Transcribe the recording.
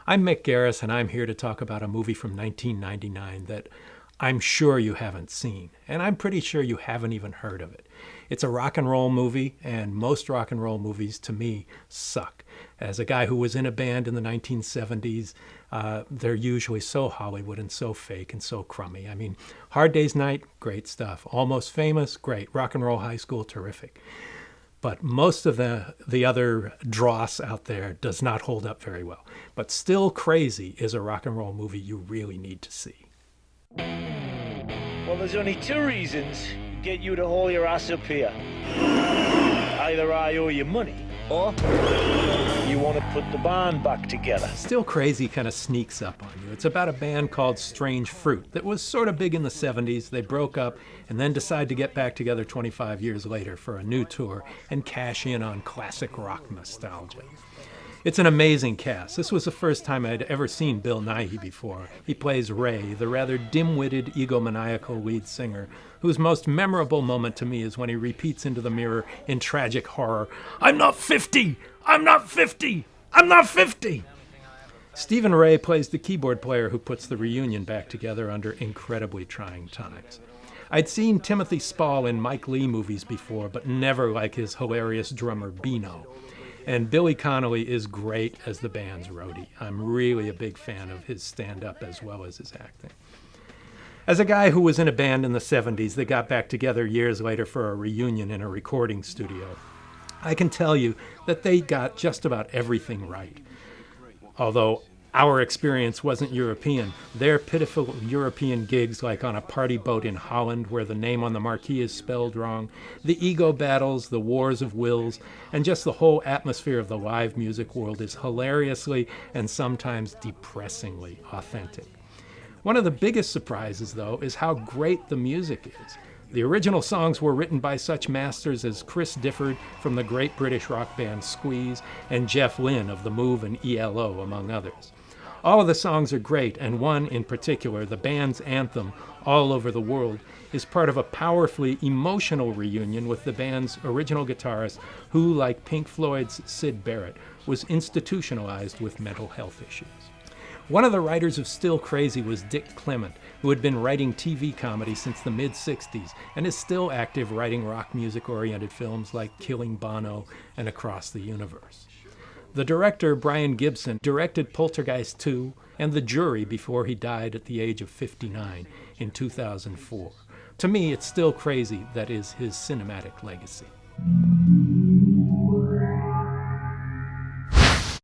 I'm Mick Garris, and I'm here to talk about a movie from 1999 that I'm sure you haven't seen, and I'm pretty sure you haven't even heard of it. It's a rock and roll movie, and most rock and roll movies, to me, suck. As a guy who was in a band in the 1970s, they're usually so Hollywood and so fake and so crummy. I mean, Hard Day's Night, great stuff. Almost Famous, great. Rock and Roll High School, terrific. But most of the other dross out there does not hold up very well. But Still Crazy is a rock and roll movie you really need to see. Well, there's only two reasons to get you to haul your ass up here. Either I owe you money, or you want to put the band back together. Still Crazy kind of sneaks up on you. It's about a band called Strange Fruit that was sort of big in the 70s. They broke up and then decided to get back together 25 years later for a new tour and cash in on classic rock nostalgia. It's an amazing cast. This was the first time I'd ever seen Bill Nighy before. He plays Ray, the rather dim-witted, egomaniacal lead singer, whose most memorable moment to me is when he repeats into the mirror in tragic horror, "I'm not 50! I'm not 50! I'm not 50!" Stephen Ray plays the keyboard player who puts the reunion back together under incredibly trying times. I'd seen Timothy Spall in Mike Leigh movies before, but never like his hilarious drummer Beano. And Billy Connolly is great as the band's roadie. I'm really a big fan of his stand-up as well as his acting. As a guy who was in a band in the 70s that got back together years later for a reunion in a recording studio, I can tell you that they got just about everything right. Although our experience wasn't European, their pitiful European gigs like on a party boat in Holland where the name on the marquee is spelled wrong, the ego battles, the wars of wills, and just the whole atmosphere of the live music world is hilariously and sometimes depressingly authentic. One of the biggest surprises, though, is how great the music is. The original songs were written by such masters as Chris Difford from the great British rock band Squeeze and Jeff Lynne of The Move and ELO, among others. All of the songs are great, and one in particular, the band's anthem, All Over the World, is part of a powerfully emotional reunion with the band's original guitarist, who, like Pink Floyd's Syd Barrett, was institutionalized with mental health issues. One of the writers of Still Crazy was Dick Clement, who had been writing TV comedy since the mid-60s and is still active writing rock music-oriented films like Killing Bono and Across the Universe. The director, Brian Gibson, directed Poltergeist 2 and The Jury before he died at the age of 59 in 2004. To me, it's Still Crazy that is his cinematic legacy.